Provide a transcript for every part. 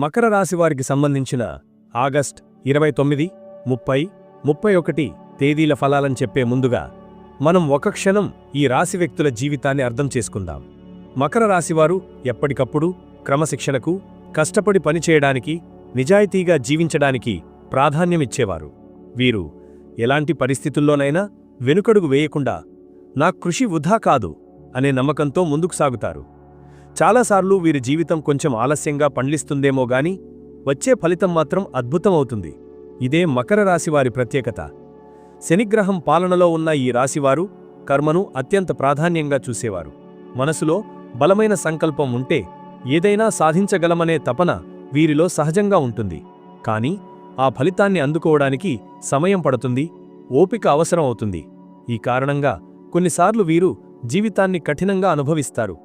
మకర రాశి వారికి సంబంధించిన ఆగస్ట్ 29, 30, 31 తేదీల ఫలాలను చెప్పే ముందుగా మనం ఒక క్షణం ఈ రాశి వ్యక్తుల జీవితాన్ని అర్థం చేసుకుందాం. మకర రాశివారు ఎప్పటికప్పుడు క్రమశిక్షణకు, కష్టపడి పనిచేయడానికి, నిజాయితీగా జీవించడానికి ప్రాధాన్యమిచ్చేవారు. వీరు ఎలాంటి పరిస్థితుల్లోనైనా వెనుకడుగు వేయకుండా నా కృషి వృధా కాదు అనే నమ్మకంతో ముందుకు సాగుతారు. చాలాసార్లు వీరి జీవితం కొంచెం ఆలస్యంగా పండ్లిస్తుందేమో గాని వచ్చే ఫలితం మాత్రం అద్భుతమవుతుంది. ఇదే మకర రాశివారి ప్రత్యేకత. శనిగ్రహం పాలనలో ఉన్న ఈ రాశివారు కర్మను అత్యంత ప్రాధాన్యంగా చూసేవారు. మనసులో బలమైన సంకల్పం ఉంటే ఏదైనా సాధించగలమనే తపన వీరిలో సహజంగా ఉంటుంది. కానీ ఆ ఫలితాన్ని అందుకోవడానికి సమయం పడుతుంది, ఓపిక అవసరం అవుతుంది. ఈ కారణంగా కొన్నిసార్లు వీరు జీవితాన్ని కఠినంగా అనుభవిస్తారు.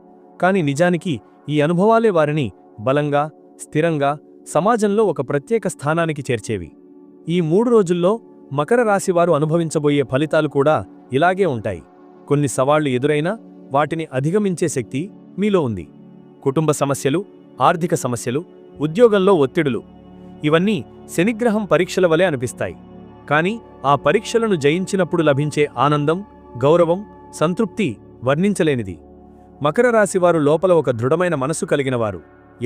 కాని నిజానికి ఈ అనుభవాలే వారిని బలంగా, స్థిరంగా సమాజంలో ఒక ప్రత్యేక స్థానానికి చేర్చేవి. ఈ 3 రోజుల్లో మకర రాశివారు అనుభవించబోయే ఫలితాలు కూడా ఇలాగే ఉంటాయి. కొన్ని సవాళ్లు ఎదురైనా వాటిని అధిగమించే శక్తి మీలో ఉంది. కుటుంబ సమస్యలు, ఆర్థిక సమస్యలు, ఉద్యోగంలో ఒత్తిడులు ఇవన్నీ శనిగ్రహం పరీక్షల వలె అనిపిస్తాయి. కాని ఆ పరీక్షలను జయించినప్పుడు లభించే ఆనందం, గౌరవం, సంతృప్తి వర్ణించలేనిది. మకర రాశివారు లోపల ఒక దృఢమైన మనసు కలిగినవారు.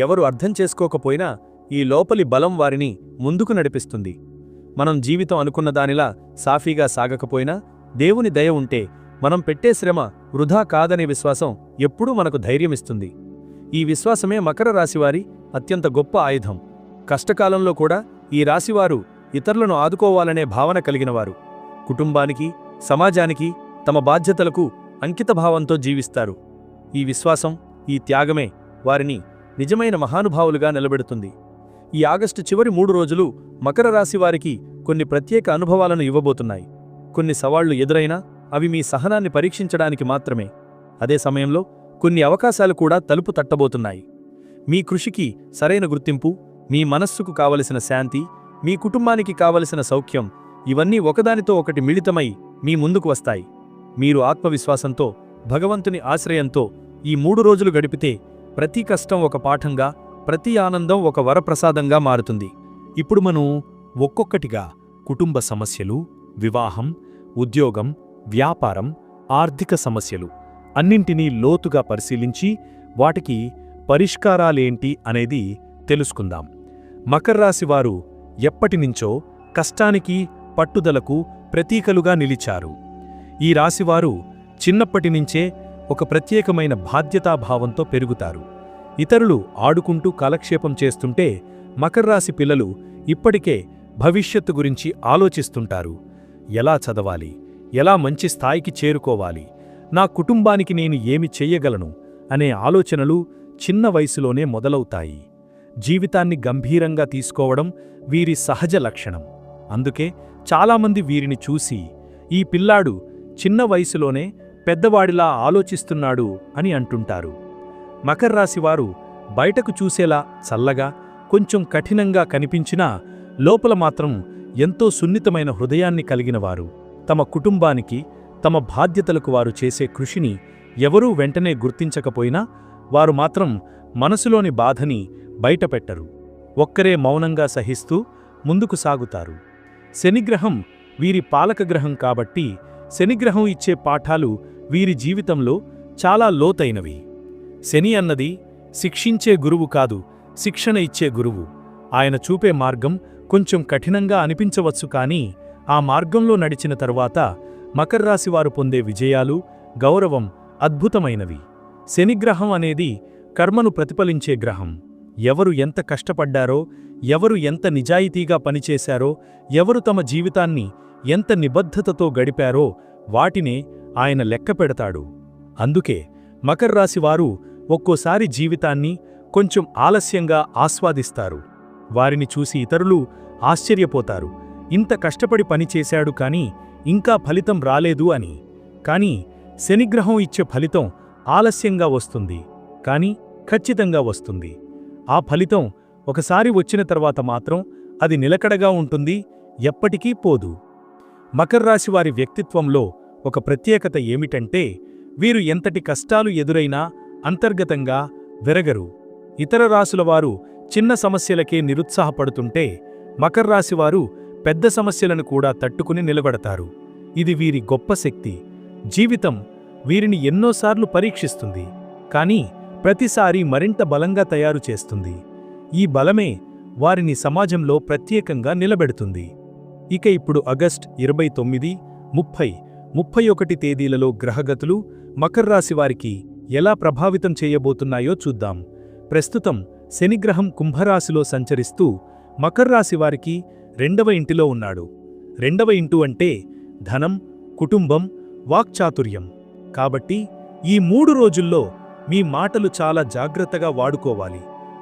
ఎవరు అర్థం చేసుకోకపోయినా ఈ లోపలి బలం వారిని ముందుకు నడిపిస్తుంది. మనం జీవితం అనుకున్న దానిలా సాఫీగా సాగకపోయినా దేవుని దయ ఉంటే మనం పెట్టే శ్రమ వృధా కాదనే విశ్వాసం ఎప్పుడూ మనకు ధైర్యమిస్తుంది. ఈ విశ్వాసమే మకర రాశివారి అత్యంత గొప్ప ఆయుధం. కష్టకాలంలో కూడా ఈ రాశివారు ఇతరులను ఆదుకోవాలనే భావన కలిగినవారు. కుటుంబానికి, సమాజానికి, తమ బాధ్యతలకు అంకితభావంతో జీవిస్తారు. ఈ విశ్వాసం, ఈ త్యాగమే వారిని నిజమైన మహానుభావులుగా నిలబెడుతుంది. ఈ ఆగస్టు చివరి 3 రోజులు మకర రాశివారికి కొన్ని ప్రత్యేక అనుభవాలను ఇవ్వబోతున్నాయి. కొన్ని సవాళ్లు ఎదురైనా అవి మీ సహనాన్ని పరీక్షించడానికి మాత్రమే. అదే సమయంలో కొన్ని అవకాశాలు కూడా తలుపు తట్టబోతున్నాయి. మీ కృషికి సరైన గుర్తింపు, మీ మనస్సుకు కావలసిన శాంతి, మీ కుటుంబానికి కావలసిన సౌఖ్యం ఇవన్నీ ఒకదానితో ఒకటి మిళితమై మీ ముందుకు వస్తాయి. మీరు ఆత్మవిశ్వాసంతో, భగవంతుని ఆశ్రయంతో ఈ 3 రోజులు గడిపితే ప్రతి కష్టం ఒక పాఠంగా, ప్రతి ఆనందం ఒక వరప్రసాదంగా మారుతుంది. ఇప్పుడు మనం ఒక్కొక్కటిగా కుటుంబ సమస్యలు, వివాహం, ఉద్యోగం, వ్యాపారం, ఆర్థిక సమస్యలు అన్నింటినీ లోతుగా పరిశీలించి వాటికి పరిష్కారాలేంటి అనేది తెలుసుకుందాం. మకర రాశివారు ఎప్పటినుంచో కష్టానికి, పట్టుదలకు ప్రతీకలుగా నిలిచారు. ఈ రాశివారు చిన్నప్పటినుంచే ఒక ప్రత్యేకమైన బాధ్యతాభావంతో పెరుగుతారు. ఇతరులు ఆడుకుంటూ కాలక్షేపం చేస్తుంటే మకర రాశి పిల్లలు ఇప్పటికే భవిష్యత్తు గురించి ఆలోచిస్తుంటారు. ఎలా చదవాలి, ఎలా మంచి స్థాయికి చేరుకోవాలి, నా కుటుంబానికి నేను ఏమి చెయ్యగలను అనే ఆలోచనలు చిన్న వయసులోనే మొదలవుతాయి. జీవితాన్ని గంభీరంగా తీసుకోవడం వీరి సహజ లక్షణం. అందుకే చాలామంది వీరిని చూసి ఈ పిల్లాడు చిన్న వయసులోనే పెద్దవాడిలా ఆలోచిస్తున్నాడు అని అంటుంటారు. మకర రాశివారు బయటకు చూసేలా చల్లగా, కొంచెం కఠినంగా కనిపించినా లోపల మాత్రం ఎంతో సున్నితమైన హృదయాన్ని కలిగినవారు. తమ కుటుంబానికి, తమ బాధ్యతలకు వారు చేసే కృషిని ఎవరూ వెంటనే గుర్తించకపోయినా వారు మాత్రం మనసులోని బాధని బయటపెట్టరు. ఒక్కరే మౌనంగా సహిస్తూ ముందుకు సాగుతారు. శనిగ్రహం వీరి పాలకగ్రహం కాబట్టి శనిగ్రహం ఇచ్చే పాఠాలు వీరి జీవితంలో చాలా లోతైనవి. శని అన్నది శిక్షించే గురువు కాదు, శిక్షణ ఇచ్చే గురువు. ఆయన చూపే మార్గం కొంచెం కఠినంగా అనిపించవచ్చు, కానీ ఆ మార్గంలో నడిచిన తరువాత మకర రాశివారు పొందే విజయాలు, గౌరవం అద్భుతమైనవి. శనిగ్రహం అనేది కర్మను ప్రతిఫలించే గ్రహం. ఎవరు ఎంత కష్టపడ్డారో, ఎవరు ఎంత నిజాయితీగా పనిచేశారో, ఎవరు తమ జీవితాన్ని ఎంత నిబద్ధతతో గడిపారో వాటినే ఆయన లెక్కపెడతాడు. అందుకే మకర రాశివారు ఒక్కోసారి జీవితాన్ని కొంచెం ఆలస్యంగా ఆస్వాదిస్తారు. వారిని చూసి ఇతరులు ఆశ్చర్యపోతారు. ఇంత కష్టపడి పనిచేశాడు కానీ ఇంకా ఫలితం రాలేదు అని. కానీ శనిగ్రహం ఇచ్చే ఫలితం ఆలస్యంగా వస్తుంది, కానీ ఖచ్చితంగా వస్తుంది. ఆ ఫలితం ఒకసారి వచ్చిన తర్వాత మాత్రం అది నిలకడగా ఉంటుంది, ఎప్పటికీ పోదు. మకర రాశివారి వ్యక్తిత్వంలో ఒక ప్రత్యేకత ఏమిటంటే వీరు ఎంతటి కష్టాలు ఎదురైనా అంతర్గతంగా వెరగరు. ఇతర రాశులవారు చిన్న సమస్యలకే నిరుత్సాహపడుతుంటే మకర రాశివారు పెద్ద సమస్యలను కూడా తట్టుకుని నిలబడతారు. ఇది వీరి గొప్ప శక్తి. జీవితం వీరిని ఎన్నోసార్లు పరీక్షిస్తుంది, కానీ ప్రతిసారి మరింత బలంగా తయారు చేస్తుంది. ఈ బలమే వారిని సమాజంలో ప్రత్యేకంగా నిలబెడుతుంది. ఇక ఇప్పుడు ఆగస్టు 29, 30, 31 తేదీలలో గ్రహగతులు మకర రాశివారికి ఎలా ప్రభావితం చేయబోతున్నాయో చూద్దాం. ప్రస్తుతం శనిగ్రహం కుంభరాశిలో సంచరిస్తూ మకర రాశివారికి 2వ ఇంటిలో ఉన్నాడు. 2వ ఇంటు అంటే ధనం, కుటుంబం, వాక్చాతుర్యం. కాబట్టి ఈ 3 రోజుల్లో మీ మాటలు చాలా జాగ్రత్తగా వాడుకోవాలి.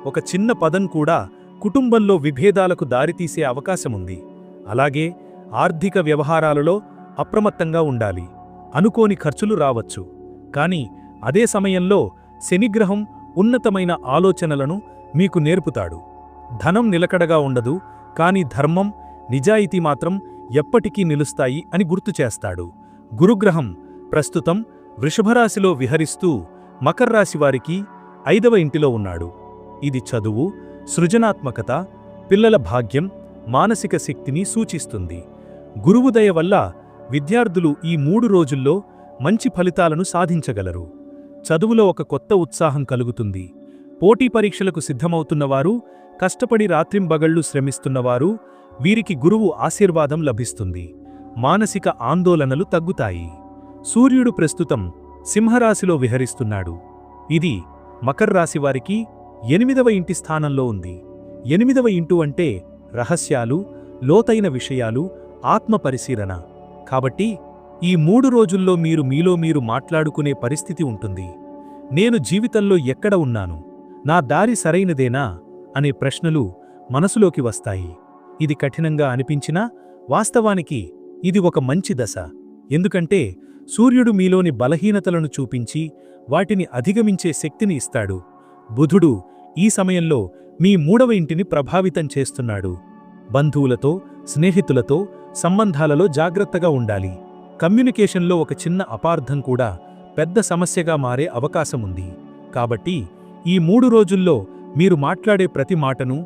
ఒక చిన్న పదం కూడా కుటుంబంలో విభేదాలకు దారితీసే అవకాశముంది. అలాగే ఆర్థిక వ్యవహారాలలో అప్రమత్తంగా ఉండాలి. అనుకోని ఖర్చులు రావచ్చు, కానీ అదే సమయంలో శనిగ్రహం ఉన్నతమైన ఆలోచనలను మీకు నేర్పుతాడు. ధనం నిలకడగా ఉండదు, కానీ ధర్మం, నిజాయితీ మాత్రం ఎప్పటికీ నిలుస్తాయి అని గుర్తుచేస్తాడు. గురుగ్రహం ప్రస్తుతం వృషభరాశిలో విహరిస్తూ మకర రాశివారికి 5వ ఇంటిలో ఉన్నాడు. ఇది చదువు, సృజనాత్మకత, పిల్లల భాగ్యం, మానసిక శక్తిని సూచిస్తుంది. గురువు దయ వల్ల విద్యార్థులు ఈ 3 రోజుల్లో మంచి ఫలితాలను సాధించగలరు. చదువులో ఒక కొత్త ఉత్సాహం కలుగుతుంది. పోటీ పరీక్షలకు సిద్ధమవుతున్నవారు, కష్టపడి రాత్రింబగళ్లు శ్రమిస్తున్నవారు, వీరికి గురువు ఆశీర్వాదం లభిస్తుంది. మానసిక ఆందోళనలు తగ్గుతాయి. సూర్యుడు ప్రస్తుతం సింహరాశిలో విహరిస్తున్నాడు. ఇది మకర రాశివారికి 8వ ఇంటి స్థానంలో ఉంది. 8వ ఇంటు అంటే రహస్యాలు, లోతైన విషయాలు, ఆత్మ పరిశీలన. కాబట్టి ఈ 3 రోజుల్లో మీరు మీలో మీరు మాట్లాడుకునే పరిస్థితి ఉంటుంది. నేను జీవితంలో ఎక్కడ ఉన్నాను, నా దారి సరైనదేనా అనే ప్రశ్నలు మనసులోకి వస్తాయి. ఇది కఠినంగా అనిపించినా వాస్తవానికి ఇది ఒక మంచి దశ. ఎందుకంటే సూర్యుడు మీలోని బలహీనతలను చూపించి వాటిని అధిగమించే శక్తిని ఇస్తాడు. బుధుడు ఈ సమయంలో మీ 3వ ఇంటిని ప్రభావితం చేస్తున్నాడు. బంధువులతో, స్నేహితులతో సంబంధాలలో జాగ్రత్తగా ఉండాలి. కమ్యూనికేషన్లో ఒక చిన్న అపార్థం కూడా పెద్ద సమస్యగా మారే అవకాశముంది. కాబట్టి ఈ 3 రోజుల్లో మీరు మాట్లాడే ప్రతి మాటను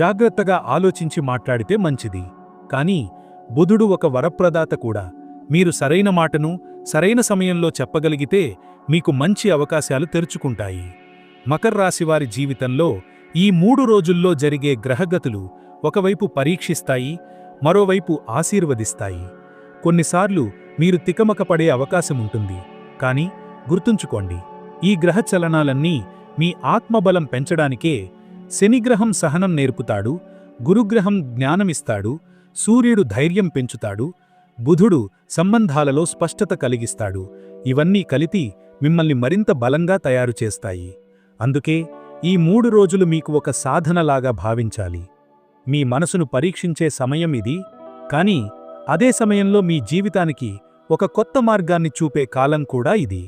జాగ్రత్తగా ఆలోచించి మాట్లాడితే మంచిది. కానీ బుధుడు ఒక వరప్రదాత కూడా. మీరు సరైన మాటను సరైన సమయంలో చెప్పగలిగితే మీకు మంచి అవకాశాలు తెరుచుకుంటాయి. మకర రాశివారి జీవితంలో ఈ 3 రోజుల్లో జరిగే గ్రహగతులు ఒకవైపు పరీక్షిస్తాయి, మరోవైపు ఆశీర్వదిస్తాయి. కొన్నిసార్లు మీరు తికమకపడే అవకాశముంటుంది, కానీ గుర్తుంచుకోండి, ఈ గ్రహ చలనాలన్నీ మీ ఆత్మబలం పెంచడానికే. శనిగ్రహం సహనం నేర్పుతాడు, గురుగ్రహం జ్ఞానమిస్తాడు, సూర్యుడు ధైర్యం పెంచుతాడు, బుధుడు సంబంధాలలో స్పష్టత కలిగిస్తాడు. ఇవన్నీ కలిపి మిమ్మల్ని మరింత బలంగా తయారు చేస్తాయి. అందుకే ఈ 3 రోజులు మీకు ఒక సాధనలాగా భావించాలి. మీ మనసును పరీక్షించే సమయం ఇది, కానీ అదే సమయంలో మీ జీవితానికి ఒక కొత్త మార్గాన్ని చూపే కాలం కూడా ఇది.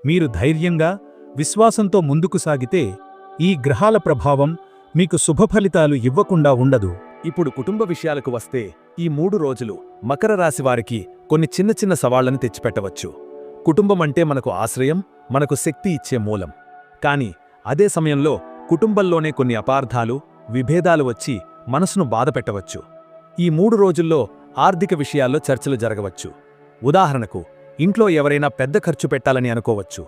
మీరు ధైర్యంగా, విశ్వాసంతో ముందుకు సాగితే ఈ గ్రహాల ప్రభావం మీకు శుభఫలితాలు ఇవ్వకుండా ఉండదు. ఇప్పుడు కుటుంబ విషయాలకు వస్తే ఈ 3 రోజులు మకర రాశివారికి కొన్ని చిన్న చిన్న సవాళ్లను తెచ్చిపెట్టవచ్చు. కుటుంబం అంటే మనకు ఆశ్రయం, మనకు శక్తి ఇచ్చే మూలం. కానీ అదే సమయంలో కుటుంబంలోనే కొన్ని అపార్థాలు, విభేదాలు వచ్చి మనసును బాధపెట్టవచ్చు. ఈ 3 రోజుల్లో ఆర్థిక విషయాల్లో చర్చలు జరగవచ్చు. ఉదాహరణకు, ఇంట్లో ఎవరైనా పెద్ద ఖర్చు పెట్టాలని అనుకోవచ్చు.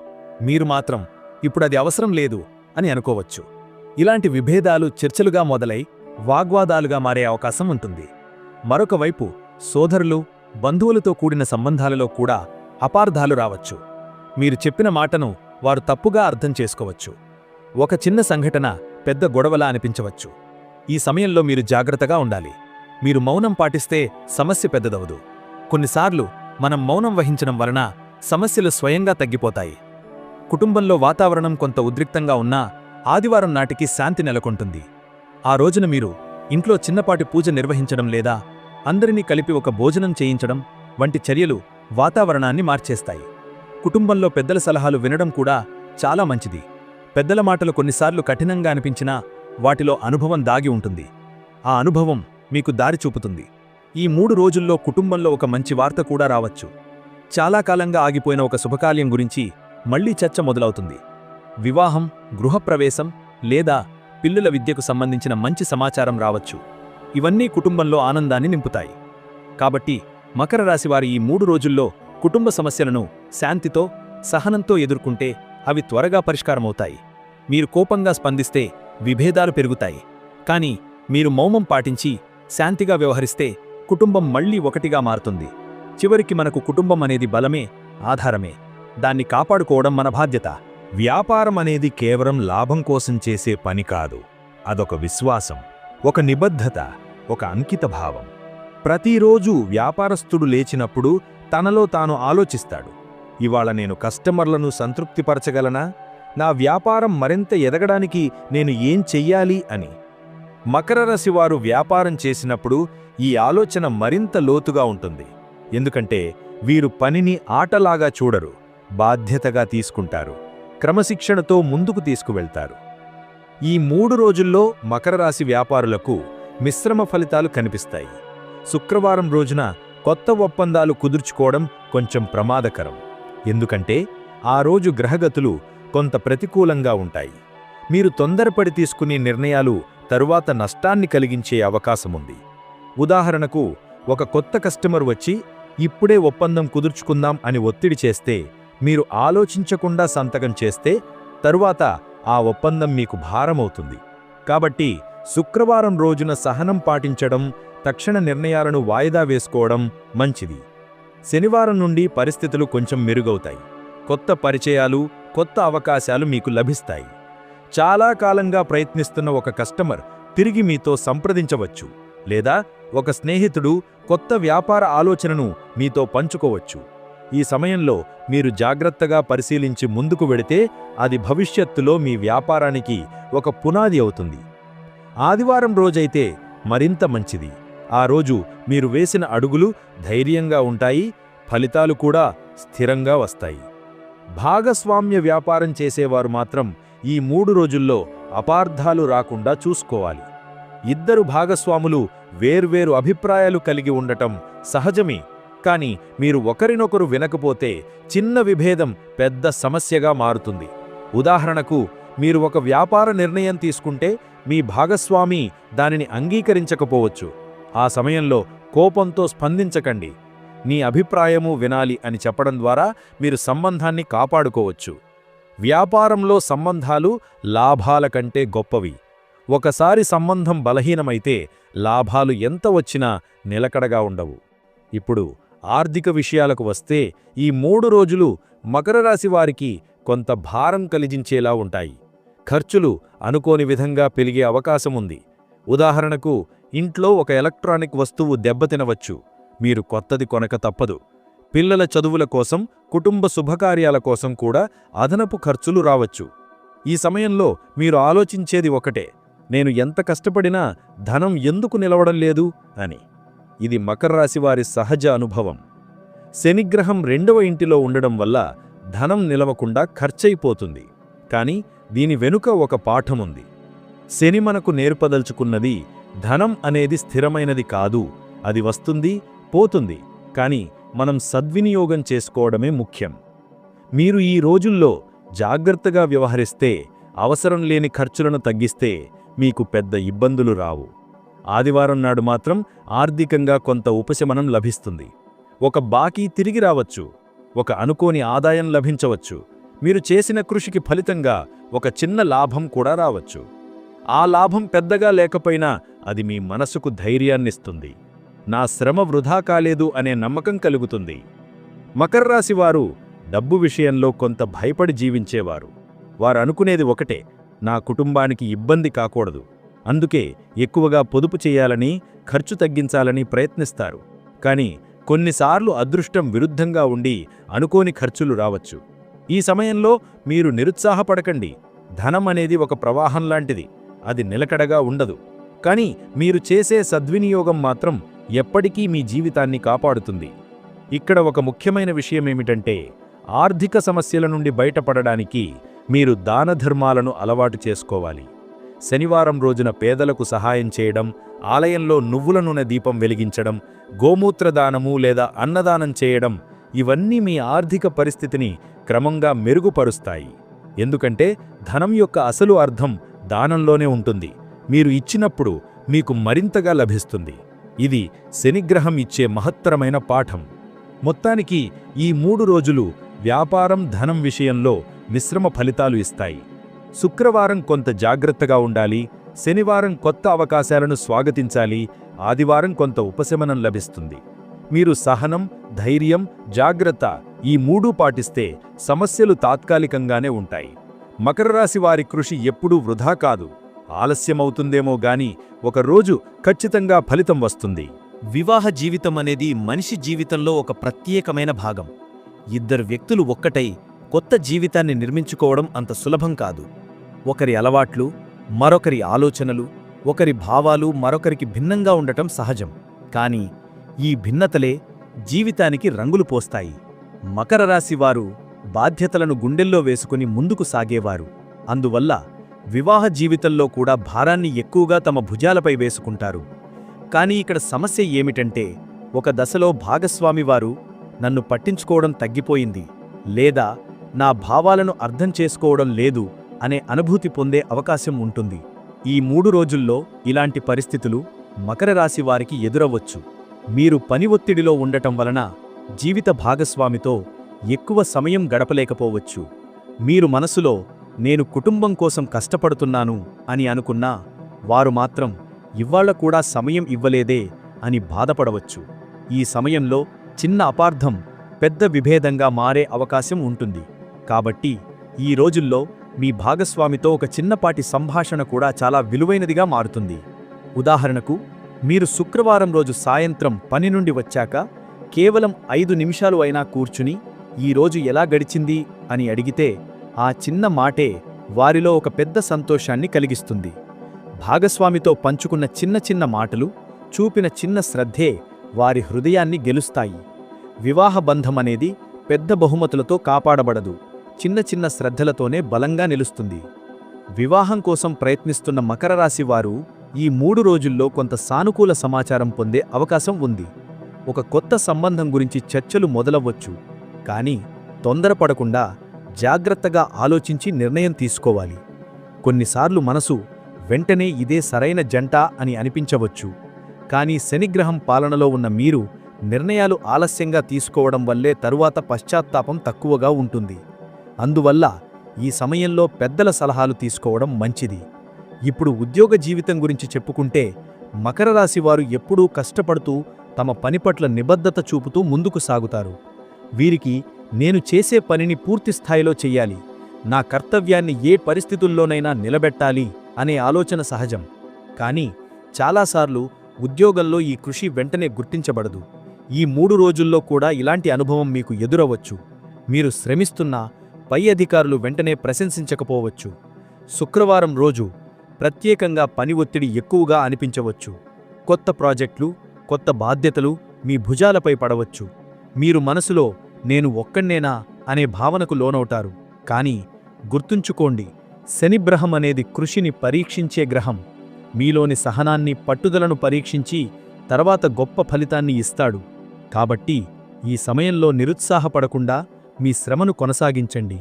మీరు మాత్రం ఇప్పుడది అవసరం లేదు అని అనుకోవచ్చు. ఇలాంటి విభేదాలు చర్చలుగా మొదలై వాగ్వాదాలుగా మారే అవకాశం ఉంటుంది. మరొక వైపు సోదరులు, బంధువులతో కూడిన సంబంధాలలో కూడా అపార్థాలు రావచ్చు. మీరు చెప్పిన మాటను వారు తప్పుగా అర్థం చేసుకోవచ్చు. ఒక చిన్న సంఘటన పెద్ద గొడవలా అనిపించవచ్చు. ఈ సమయంలో మీరు జాగ్రత్తగా ఉండాలి. మీరు మౌనం పాటిస్తే సమస్య పెద్దదవదు. కొన్నిసార్లు మనం మౌనం వహించడం వలన సమస్యలు స్వయంగా తగ్గిపోతాయి. కుటుంబంలో వాతావరణం కొంత ఉద్రిక్తంగా ఉన్నా ఆదివారం నాటికి శాంతి నెలకొంటుంది. ఆ రోజున మీరు ఇంట్లో చిన్నపాటి పూజ నిర్వహించడం లేదా అందరినీ కలిపి ఒక భోజనం చేయించడం వంటి చర్యలు వాతావరణాన్ని మార్చేస్తాయి. కుటుంబంలో పెద్దల సలహాలు వినడం కూడా చాలా మంచిది. పెద్దల మాటలు కొన్నిసార్లు కఠినంగా అనిపించినా వాటిలో అనుభవం దాగి ఉంటుంది. ఆ అనుభవం మీకు దారి చూపుతుంది. ఈ 3 రోజుల్లో కుటుంబంలో ఒక మంచి వార్త కూడా రావచ్చు. చాలా కాలంగా ఆగిపోయిన ఒక శుభకార్యం గురించి మళ్లీ చర్చ మొదలవుతుంది. వివాహం, గృహప్రవేశం లేదా పిల్లుల విద్యకు సంబంధించిన మంచి సమాచారం రావచ్చు. ఇవన్నీ కుటుంబంలో ఆనందాన్ని నింపుతాయి. కాబట్టి మకర రాశివారి ఈ 3 రోజుల్లో కుటుంబ సమస్యలను శాంతితో, సహనంతో ఎదుర్కొంటే అవి త్వరగా పరిష్కారమవుతాయి. మీరు కోపంగా స్పందిస్తే విభేదాలు పెరుగుతాయి. కానీ మీరు మౌనం పాటించి శాంతిగా వ్యవహరిస్తే కుటుంబం మళ్లీ ఒకటిగా మారుతుంది. చివరికి మనకు కుటుంబం అనేది బలమే, ఆధారమే. దాన్ని కాపాడుకోవడం మన బాధ్యత. వ్యాపారం అనేది కేవలం లాభం కోసం చేసే పని కాదు. అదొక విశ్వాసం, ఒక నిబద్ధత, ఒక అంకితభావం. ప్రతిరోజు వ్యాపారస్తుడు లేచినప్పుడు తనలో తాను ఆలోచిస్తాడు, ఇవాళ నేను కస్టమర్లను సంతృప్తిపరచగలనా? నా వ్యాపారం మరింత ఎదగడానికి నేను ఏం చెయ్యాలి అని. మకర రాశివారు వ్యాపారం చేసినప్పుడు ఈ ఆలోచన మరింత లోతుగా ఉంటుంది. ఎందుకంటే వీరు పనిని ఆటలాగా చూడరు, బాధ్యతగా తీసుకుంటారు, క్రమశిక్షణతో ముందుకు తీసుకువెళ్తారు. ఈ 3 రోజుల్లో మకర రాశి వ్యాపారులకు మిశ్రమ ఫలితాలు కనిపిస్తాయి. శుక్రవారం రోజున కొత్త ఒప్పందాలు కుదుర్చుకోవడం కొంచెం ప్రమాదకరం. ఎందుకంటే ఆ రోజు గ్రహగతులు కొంత ప్రతికూలంగా ఉంటాయి. మీరు తొందరపడి తీసుకునే నిర్ణయాలు తరువాత నష్టాన్ని కలిగించే అవకాశముంది. ఉదాహరణకు, ఒక కొత్త కస్టమర్ వచ్చి ఇప్పుడే ఒప్పందం కుదుర్చుకుందాం అని ఒత్తిడి చేస్తే, మీరు ఆలోచించకుండా సంతకం చేస్తే తరువాత ఆ ఒప్పందం మీకు భారమవుతుంది. కాబట్టి శుక్రవారం రోజున సహనం పాటించడం, తక్షణ నిర్ణయాలను వాయిదా వేసుకోవడం మంచిది. శనివారం నుండి పరిస్థితులు కొంచెం మెరుగవుతాయి. కొత్త పరిచయాలు, కొత్త అవకాశాలు మీకు లభిస్తాయి. చాలా కాలంగా ప్రయత్నిస్తున్న ఒక కస్టమర్ తిరిగి మీతో సంప్రదించవచ్చు, లేదా ఒక స్నేహితుడు కొత్త వ్యాపార ఆలోచనను మీతో పంచుకోవచ్చు. ఈ సమయంలో మీరు జాగ్రత్తగా పరిశీలించి ముందుకు వెడితే అది భవిష్యత్తులో మీ వ్యాపారానికి ఒక పునాది అవుతుంది. ఆదివారం రోజైతే మరింత మంచిది. ఆ రోజు మీరు వేసిన అడుగులు ధైర్యంగా ఉంటాయి, ఫలితాలు కూడా స్థిరంగా వస్తాయి. భాగస్వామ్య వ్యాపారం చేసేవారు మాత్రం ఈ 3 రోజుల్లో అపార్థాలు రాకుండా చూసుకోవాలి. ఇద్దరు భాగస్వాములు వేర్వేరు అభిప్రాయాలు కలిగి ఉండటం సహజమే. కానీ మీరు ఒకరినొకరు వినకపోతే చిన్న విభేదం పెద్ద సమస్యగా మారుతుంది. ఉదాహరణకు, మీరు ఒక వ్యాపార నిర్ణయం తీసుకుంటే మీ భాగస్వామి దానిని అంగీకరించకపోవచ్చు. ఆ సమయంలో కోపంతో స్పందించకండి. నీ అభిప్రాయము వినాలి అని చెప్పడం ద్వారా మీరు సంబంధాన్ని కాపాడుకోవచ్చు. వ్యాపారంలో సంబంధాలు లాభాల కంటే గొప్పవి. ఒకసారి సంబంధం బలహీనమైతే లాభాలు ఎంత వచ్చినా నిలకడగా ఉండవు. ఇప్పుడు ఆర్థిక విషయాలకు వస్తే ఈ 3 రోజులు మకర రాశి వారికి కొంత భారం కలిగించేలా ఉంటాయి. ఖర్చులు అనుకోని విధంగా పెరిగే అవకాశముంది. ఉదాహరణకు, ఇంట్లో ఒక ఎలక్ట్రానిక్ వస్తువు దెబ్బతినవచ్చు. మీరు కొత్తది కొనక తప్పదు. పిల్లల చదువుల కోసం, కుటుంబ శుభకార్యాల కోసం కూడా అదనపు ఖర్చులు రావచ్చు. ఈ సమయంలో మీరు ఆలోచించేది ఒకటే, నేను ఎంత కష్టపడినా ధనం ఎందుకు నిలవడం లేదు అని. ఇది మకర రాశివారి సహజ అనుభవం. శనిగ్రహం 2వ ఇంటిలో ఉండడం వల్ల ధనం నిలవకుండా ఖర్చయిపోతుంది. కానీ దీని వెనుక ఒక పాఠముంది. శని మనకు నేర్పదలుచుకున్నది, ధనం అనేది స్థిరమైనది కాదు. అది వస్తుంది, పోతుంది. కానీ మనం సద్వినియోగం చేసుకోవడమే ముఖ్యం. మీరు ఈ రోజుల్లో జాగ్రత్తగా వ్యవహరిస్తే, అవసరం లేని ఖర్చులను తగ్గిస్తే మీకు పెద్ద ఇబ్బందులు రావు. ఆదివారం నాడు మాత్రం ఆర్థికంగా కొంత ఉపశమనం లభిస్తుంది. ఒక బాకీ తిరిగి రావచ్చు, ఒక అనుకోని ఆదాయం లభించవచ్చు. మీరు చేసిన కృషికి ఫలితంగా ఒక చిన్న లాభం కూడా రావచ్చు. ఆ లాభం పెద్దగా లేకపోయినా అది మీ మనసుకు ధైర్యాన్నిస్తుంది. నా శ్రమ వృధా కాలేదు అనే నమ్మకం కలుగుతుంది. మకర రాశివారు డబ్బు విషయంలో కొంత భయపడి జీవించేవారు. వారు అనుకునేది ఒకటే, నా కుటుంబానికి ఇబ్బంది కాకూడదు. అందుకే ఎక్కువగా పొదుపు చేయాలని, ఖర్చు తగ్గించాలని ప్రయత్నిస్తారు. కానీ కొన్నిసార్లు అదృష్టం విరుద్ధంగా ఉండి అనుకోని ఖర్చులు రావచ్చు. ఈ సమయంలో మీరు నిరుత్సాహపడకండి. ధనం అనేది ఒక ప్రవాహం లాంటిది. అది నిలకడగా ఉండదు. కానీ మీరు చేసే సద్వినియోగం మాత్రం ఎప్పటికీ మీ జీవితాన్ని కాపాడుతుంది. ఇక్కడ ఒక ముఖ్యమైన విషయమేమిటంటే, ఆర్థిక సమస్యల నుండి బయటపడడానికి మీరు దానధర్మాలను అలవాటు చేసుకోవాలి. శనివారం రోజున పేదలకు సహాయం చేయడం, ఆలయంలో నువ్వుల నూనె దీపం వెలిగించడం, గోమూత్రదానము లేదా అన్నదానం చేయడం, ఇవన్నీ మీ ఆర్థిక పరిస్థితిని క్రమంగా మెరుగుపరుస్తాయి. ఎందుకంటే ధనం యొక్క అసలు అర్థం దానంలోనే ఉంటుంది. మీరు ఇచ్చినప్పుడు మీకు మరింతగా లభిస్తుంది. ఇది శనిగ్రహం ఇచ్చే మహత్తరమైన పాఠం. మొత్తానికి ఈ 3 రోజులు వ్యాపారం, ధనం విషయంలో మిశ్రమ ఫలితాలు ఇస్తాయి. శుక్రవారం కొంత జాగ్రత్తగా ఉండాలి, శనివారం కొత్త అవకాశాలను స్వాగతించాలి, ఆదివారం కొంత ఉపశమనం లభిస్తుంది. మీరు సహనం, ధైర్యం, జాగ్రత్త ఈ 3 పాటిస్తే సమస్యలు తాత్కాలికంగానే ఉంటాయి. మకర రాశి వారి కృషి ఎప్పుడూ వృధా కాదు. ఆలస్యమవుతుందేమో గాని ఒకరోజు ఖచ్చితంగా ఫలితం వస్తుంది. వివాహ జీవితం అనేది మనిషి జీవితంలో ఒక ప్రత్యేకమైన భాగం. ఇద్దరు వ్యక్తులు ఒక్కటై కొత్త జీవితాన్ని నిర్మించుకోవడం అంత సులభం కాదు. ఒకరి అలవాట్లు, మరొకరి ఆలోచనలు, ఒకరి భావాలు మరొకరికి భిన్నంగా ఉండటం సహజం. కానీ ఈ భిన్నతలే జీవితానికి రంగులు పోస్తాయి. మకర రాశి వారు బాధ్యతలను గుండెల్లో వేసుకుని ముందుకు సాగేవారు. అందువల్ల వివాహ జీవితంలో కూడా భారాన్ని ఎక్కువగా తమ భుజాలపై వేసుకుంటారు. కానీ ఇక్కడ సమస్య ఏమిటంటే, ఒక దశలో భాగస్వామివారు నన్ను పట్టించుకోవడం తగ్గిపోయింది, లేదా నా భావాలను అర్థం చేసుకోవడం లేదు అనే అనుభూతి పొందే అవకాశం ఉంటుంది. ఈ 3 రోజుల్లో ఇలాంటి పరిస్థితులు మకర రాశి వారికి ఎదురవ్వచ్చు. మీరు పని ఒత్తిడిలో ఉండటం వలన జీవిత భాగస్వామితో ఎక్కువ సమయం గడపలేకపోవచ్చు. మీరు మనసులో నేను కుటుంబం కోసం కష్టపడుతున్నాను అని అనుకున్నా వారు మాత్రం ఇవ్వాళ్ల కూడా సమయం ఇవ్వలేదే అని బాధపడవచ్చు. ఈ సమయంలో చిన్న అపార్థం పెద్ద విభేదంగా మారే అవకాశం ఉంటుంది. కాబట్టి ఈ రోజుల్లో మీ భాగస్వామితో ఒక చిన్నపాటి సంభాషణ కూడా చాలా విలువైనదిగా మారుతుంది. ఉదాహరణకు, మీరు శుక్రవారం రోజు సాయంత్రం పని నుండి వచ్చాక కేవలం 5 నిమిషాలు అయినా కూర్చుని ఈరోజు ఎలా గడిచింది అని అడిగితే ఆ చిన్న మాటే వారిలో ఒక పెద్ద సంతోషాన్ని కలిగిస్తుంది. భాగస్వామితో పంచుకున్న చిన్న చిన్న మాటలు, చూపిన చిన్న శ్రద్ధే వారి హృదయాన్ని గెలుస్తాయి. వివాహ బంధమనేది పెద్ద బహుమతులతో కాపాడబడదు, చిన్న చిన్న శ్రద్ధలతోనే బలంగా నిలుస్తుంది. వివాహం కోసం ప్రయత్నిస్తున్న మకర రాశి వారు ఈ 3 రోజుల్లో కొంత సానుకూల సమాచారం పొందే అవకాశం ఉంది. ఒక కొత్త సంబంధం గురించి చర్చలు మొదలవ్వచ్చు. కానీ తొందరపడకుండా జాగ్రత్తగా ఆలోచించి నిర్ణయం తీసుకోవాలి. కొన్నిసార్లు మనసు వెంటనే ఇదే సరైన జంట అని అనిపించవచ్చు. కానీ శనిగ్రహం పాలనలో ఉన్న మీరు నిర్ణయాలు ఆలస్యంగా తీసుకోవడం వల్లే తరువాత పశ్చాత్తాపం తక్కువగా ఉంటుంది. అందువల్ల ఈ సమయంలో పెద్దల సలహాలు తీసుకోవడం మంచిది. ఇప్పుడు ఉద్యోగ జీవితం గురించి చెప్పుకుంటే, మకర రాశి వారు ఎప్పుడూ కష్టపడుతూ తమ పని పట్ల నిబద్ధత చూపుతూ ముందుకు సాగుతారు. వీరికి నేను చేసే పనిని పూర్తిస్థాయిలో చెయ్యాలి, నా కర్తవ్యాన్ని ఏ పరిస్థితుల్లోనైనా నిలబెట్టాలి అనే ఆలోచన సహజం. కానీ చాలాసార్లు ఉద్యోగంలో ఈ కృషి వెంటనే గుర్తించబడదు. ఈ 3 రోజుల్లో కూడా ఇలాంటి అనుభవం మీకు ఎదురవచ్చు. మీరు శ్రమిస్తున్నా పై అధికారులు వెంటనే ప్రశంసించకపోవచ్చు. శుక్రవారం రోజు ప్రత్యేకంగా పని ఒత్తిడి ఎక్కువగా అనిపించవచ్చు. కొత్త ప్రాజెక్టులు, కొత్త బాధ్యతలు మీ భుజాలపై పడవచ్చు. మీరు మనసులో నేను ఒక్కణ్ణేనా అనే భావనకు లోనవుతారు. కానీ గుర్తుంచుకోండి, శనిగ్రహం అనేది కృషిని పరీక్షించే గ్రహం. మీలోని సహనాన్ని, పట్టుదలను పరీక్షించి తర్వాత గొప్ప ఫలితాన్ని ఇస్తాడు. కాబట్టి ఈ సమయంలో నిరుత్సాహపడకుండా మీ శ్రమను కొనసాగించండి.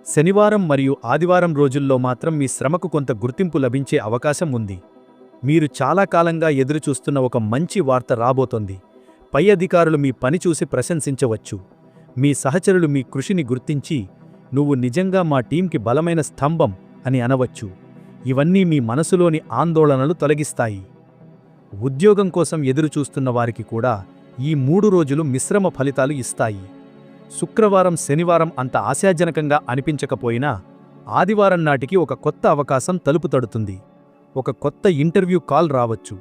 శనివారం మరియు ఆదివారం రోజుల్లో మాత్రం మీ శ్రమకు కొంత గుర్తింపు లభించే అవకాశం ఉంది. మీరు చాలా కాలంగా ఎదురుచూస్తున్న ఒక మంచి వార్త రాబోతోంది. పై అధికారులు మీ పని చూసి ప్రశంసించవచ్చు. మీ సహచరులు మీ కృషిని గుర్తించి, నువ్వు నిజంగా మా టీంకి బలమైన స్తంభం అని అనవచ్చు. ఇవన్నీ మీ మనసులోని ఆందోళనలు తొలగిస్తాయి. ఉద్యోగం కోసం ఎదురుచూస్తున్న వారికి కూడా ఈ 3 రోజులు మిశ్రమ ఫలితాలు ఇస్తాయి. శుక్రవారం, శనివారం అంత ఆశాజనకంగా అనిపించకపోయినా ఆదివారం నాటికి ఒక కొత్త అవకాశం తలుపు తడుతుంది. ఒక కొత్త ఇంటర్వ్యూ కాల్ రావచ్చు,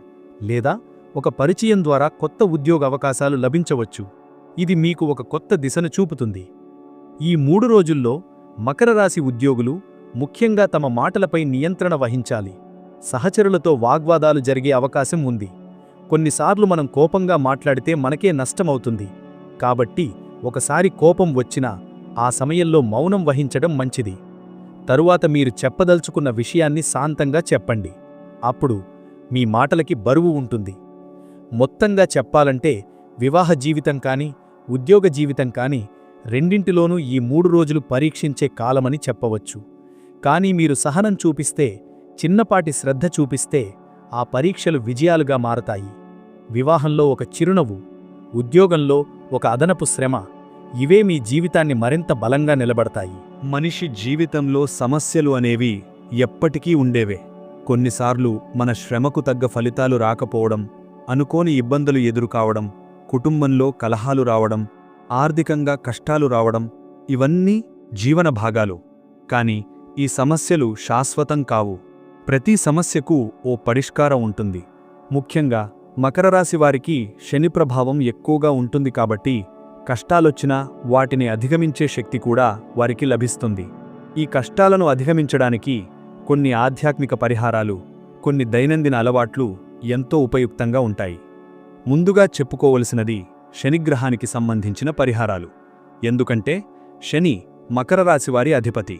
లేదా ఒక పరిచయం ద్వారా కొత్త ఉద్యోగ అవకాశాలు లభించవచ్చు. ఇది మీకు ఒక కొత్త దిశను చూపుతుంది. ఈ 3 రోజుల్లో మకర రాశి ఉద్యోగులు ముఖ్యంగా తమ మాటలపై నియంత్రణ వహించాలి. సహచరులతో వాగ్వాదాలు జరిగే అవకాశం ఉంది. కొన్నిసార్లు మనం కోపంగా మాట్లాడితే మనకే నష్టమవుతుంది. కాబట్టి ఒకసారి కోపం వచ్చినా ఆ సమయంలో మౌనం వహించడం మంచిది. తరువాత మీరు చెప్పదలుచుకున్న విషయాన్ని శాంతంగా చెప్పండి. అప్పుడు మీ మాటలకి బరువు ఉంటుంది. మొత్తంగా చెప్పాలంటే వివాహ జీవితం కానీ, ఉద్యోగ జీవితం కానీ రెండింటిలోనూ ఈ 3 రోజులు పరీక్షించే కాలమని చెప్పవచ్చు. కానీ మీరు సహనం చూపిస్తే చిన్నపాటి శ్రద్ధ చూపిస్తే ఆ పరీక్షలు విజయాలుగా మారతాయి. వివాహంలో ఒక చిరునవ్వు, ఉద్యోగంలో ఒక అదనపు శ్రమ, ఇవే మీ జీవితాన్ని మరింత బలంగా నిలబడతాయి. మనిషి జీవితంలో సమస్యలు అనేవి ఎప్పటికీ ఉండేవే. కొన్నిసార్లు మన శ్రమకు తగ్గ ఫలితాలు రాకపోవడం, అనుకోని ఇబ్బందులు ఎదురుకావడం, కుటుంబంలో కలహాలు రావడం, ఆర్థికంగా కష్టాలు రావడం, ఇవన్నీ జీవన భాగాలు. కాని ఈ సమస్యలు శాశ్వతం కావు. ప్రతి సమస్యకు ఓ పరిష్కారం ఉంటుంది. ముఖ్యంగా మకర రాశి వారికి శని ప్రభావం ఎక్కువగా ఉంటుంది కాబట్టి కష్టాలొచ్చినా వాటిని అధిగమించే శక్తి కూడా వారికి లభిస్తుంది. ఈ కష్టాలను అధిగమించడానికి కొన్ని ఆధ్యాత్మిక పరిహారాలు, కొన్ని దైనందిన అలవాట్లు ఎంతో ఉపయుక్తంగా ఉంటాయి. ముందుగా చెప్పుకోవలసినది శనిగ్రహానికి సంబంధించిన పరిహారాలు. ఎందుకంటే శని మకర రాశివారి అధిపతి.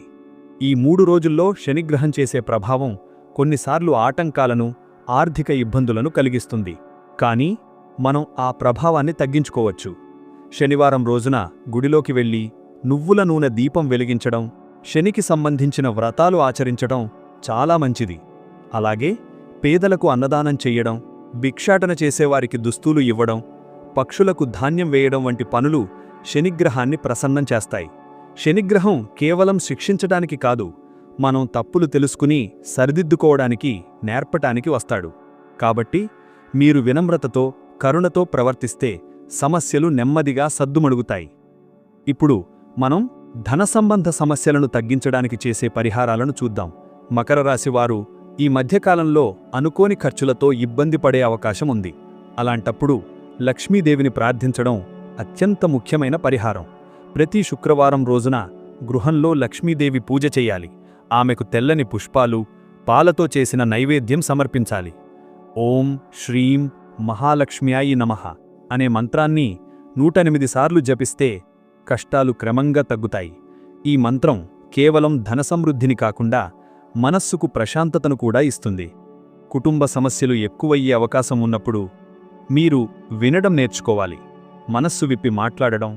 ఈ 3 రోజుల్లో శనిగ్రహం చేసే ప్రభావం కొన్నిసార్లు ఆటంకాలను, ఆర్థిక ఇబ్బందులను కలిగిస్తుంది. కానీ మనం ఆ ప్రభావాన్ని తగ్గించుకోవచ్చు. శనివారం రోజున గుడిలోకి వెళ్లి నువ్వుల నూనె దీపం వెలిగించడం, శనికి సంబంధించిన వ్రతాలు ఆచరించడం చాలా మంచిది. అలాగే పేదలకు అన్నదానం చెయ్యడం, భిక్షాటన చేసేవారికి దుస్తులు ఇవ్వడం, పక్షులకు ధాన్యం వేయడం వంటి పనులు శనిగ్రహాన్ని ప్రసన్నం చేస్తాయి. శనిగ్రహం కేవలం శిక్షించడానికి కాదు, మనం తప్పులు తెలుసుకుని సరిదిద్దుకోవడానికి, నేర్పటానికి వస్తాడు. కాబట్టి మీరు వినమ్రతతో, కరుణతో ప్రవర్తిస్తే సమస్యలు నెమ్మదిగా సద్దుమణుగుతాయి. ఇప్పుడు మనం ధన సంబంధ సమస్యలను తగ్గించడానికి చేసే పరిహారాలను చూద్దాం. మకర రాశివారు ఈ మధ్యకాలంలో అనుకోని ఖర్చులతో ఇబ్బంది పడే అవకాశం ఉంది. అలాంటప్పుడు లక్ష్మీదేవిని ప్రార్థించడం అత్యంత ముఖ్యమైన పరిహారం. ప్రతి శుక్రవారం రోజున గృహంలో లక్ష్మీదేవి పూజ చెయ్యాలి. ఆమెకు తెల్లని పుష్పాలు, పాలతో చేసిన నైవేద్యం సమర్పించాలి. ఓం శ్రీం మహాలక్ష్మ్యాయి నమః అనే మంత్రాన్ని 108 సార్లు జపిస్తే కష్టాలు క్రమంగా తగ్గుతాయి. ఈ మంత్రం కేవలం ధనసమృద్ధిని కాకుండా మనస్సుకు ప్రశాంతతను కూడా ఇస్తుంది. కుటుంబ సమస్యలు ఎక్కువయ్యే అవకాశం ఉన్నప్పుడు మీరు వినడం నేర్చుకోవాలి. మనస్సు విప్పి మాట్లాడడం,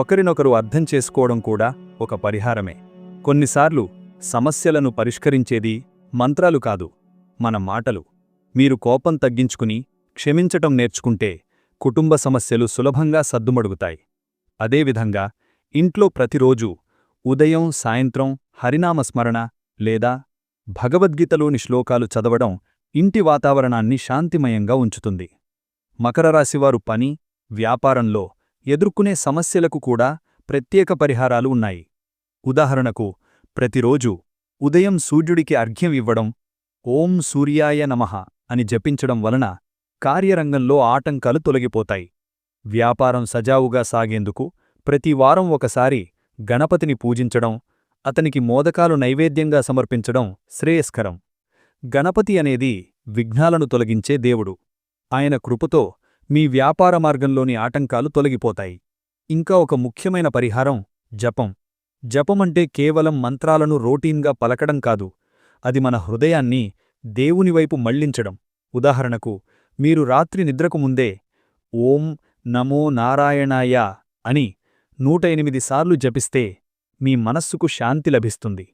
ఒకరినొకరు అర్థం చేసుకోవడం కూడా ఒక పరిహారమే. కొన్నిసార్లు సమస్యలను పరిష్కరించేది మంత్రాలు కాదు, మన మాటలు. మీరు కోపం తగ్గించుకుని క్షమించటం నేర్చుకుంటే కుటుంబ సమస్యలు సులభంగా సద్దుమడుగుతాయి. అదేవిధంగా ఇంట్లో ప్రతిరోజూ ఉదయం, సాయంత్రం హరినామస్మరణ లేదా భగవద్గీతలోని శ్లోకాలు చదవడం ఇంటి వాతావరణాన్ని శాంతిమయంగా ఉంచుతుంది. మకర రాశివారు పని, వ్యాపారంలో ఎదుర్కొనే సమస్యలకు కూడా ప్రత్యేక పరిహారాలు ఉన్నాయి. ఉదాహరణకు ప్రతిరోజు ఉదయం సూర్యుడికి అర్ఘ్యం ఇవ్వడం, ఓం సూర్యాయ నమః అని జపించడం వలన కార్యరంగంలో ఆటంకాలు తొలగిపోతాయి. వ్యాపారం సజావుగా సాగేందుకు ప్రతి వారం ఒకసారి గణపతిని పూజించడం, అతనికి మోదకాలు నైవేద్యంగా సమర్పించడం శ్రేయస్కరం. గణపతి అనేది విఘ్నాలను తొలగించే దేవుడు. ఆయన కృపతో మీ వ్యాపార మార్గంలోని ఆటంకాలు తొలగిపోతాయి. ఇంకా ఒక ముఖ్యమైన పరిహారం జపం. జపమంటే కేవలం మంత్రాలను రొటీన్గా పలకడం కాదు, అది మన హృదయాన్ని దేవునివైపు మళ్లించడం. ఉదాహరణకు మీరు రాత్రి నిద్రకు ముందే ఓం నమో నారాయణాయ అని 108 సార్లు జపిస్తే మీ మనస్సుకు శాంతి లభిస్తుంది.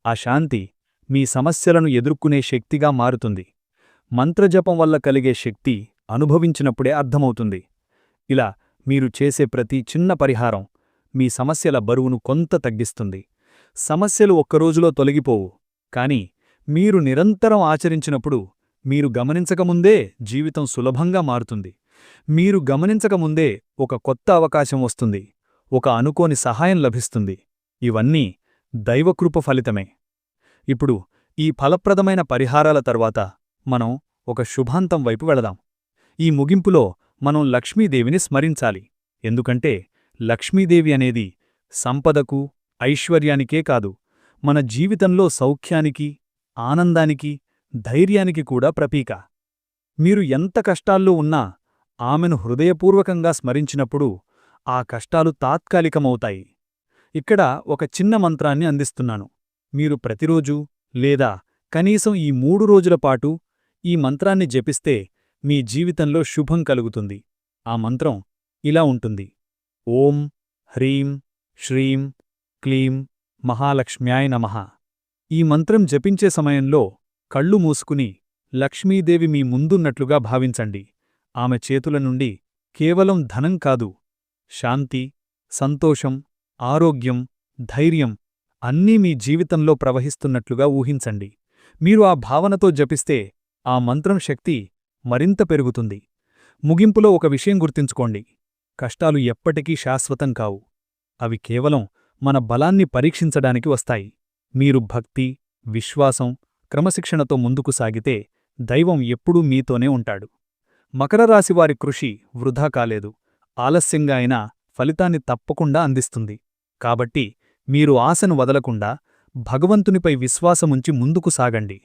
ఆ శాంతి మీ సమస్యలను ఎదుర్కొనే శక్తిగా మారుతుంది. మంత్రజపం వల్ల కలిగే శక్తి అనుభవించినప్పుడే అర్థమవుతుంది. ఇలా మీరు చేసే ప్రతి చిన్న పరిహారం మీ సమస్యల బరువును కొంత తగ్గిస్తుంది. సమస్యలు ఒక్కరోజులో తొలగిపోవు, కాని మీరు నిరంతరం ఆచరించినప్పుడు మీరు గమనించకముందే జీవితం సులభంగా మారుతుంది. మీరు గమనించకముందే ఒక కొత్త అవకాశం వస్తుంది, ఒక అనుకోని సహాయం లభిస్తుంది. ఇవన్నీ దైవకృప ఫలితమే. ఇప్పుడు ఈ ఫలప్రదమైన పరిహారాల తర్వాత మనం ఒక శుభాంతం వైపు వెళదాం. ఈ ముగింపులో మనం లక్ష్మీదేవిని స్మరించాలి. ఎందుకంటే లక్ష్మీదేవి అనేది సంపదకు, ఐశ్వర్యానికే కాదు, మన జీవితంలో సౌఖ్యానికి, ఆనందానికి, ధైర్యానికి కూడా ప్రతీక. మీరు ఎంత కష్టాల్లో ఉన్నా ఆమెను హృదయపూర్వకంగా స్మరించినప్పుడు ఆ కష్టాలు తాత్కాలికమవుతాయి. ఇక్కడ ఒక చిన్న మంత్రాన్ని అందిస్తున్నాను. మీరు ప్రతిరోజూ లేదా కనీసం ఈ 3 రోజుల పాటు ఈ మంత్రాన్ని జపిస్తే మీ జీవితంలో శుభం కలుగుతుంది. ఆ మంత్రం ఇలా ఉంటుంది: ఓం హ్రీం శ్రీం క్లీం మహాలక్ష్మ్యాయ నమః. ఈ మంత్రం జపించే సమయంలో కళ్ళు మూసుకుని లక్ష్మీదేవి మీ ముందున్నట్లుగా భావించండి. ఆమె చేతుల నుండి కేవలం ధనం కాదు, శాంతి, సంతోషం, ఆరోగ్యం, ధైర్యం అన్నీ మీ జీవితంలో ప్రవహిస్తున్నట్లుగా ఊహించండి. మీరు ఆ భావనతో జపిస్తే ఆ మంత్రం శక్తి మరింత పెరుగుతుంది. ముగింపులో ఒక విషయం గుర్తుంచుకోండి: కష్టాలు ఎప్పటికీ శాశ్వతం కావు. అవి కేవలం మన బలాన్ని పరీక్షించడానికి వస్తాయి. మీరు భక్తి, విశ్వాసం, క్రమశిక్షణతో ముందుకు సాగితే దైవం ఎప్పుడూ మీతోనే ఉంటాడు. మకర రాశివారి కృషి వృధా కాలేదు. ఆలస్యంగా అయినా ఫలితాన్ని తప్పకుండా అందిస్తుంది. కాబట్టి మీరు ఆశను వదలకుండా భగవంతునిపై విశ్వాసముంచి ముందుకు సాగండి.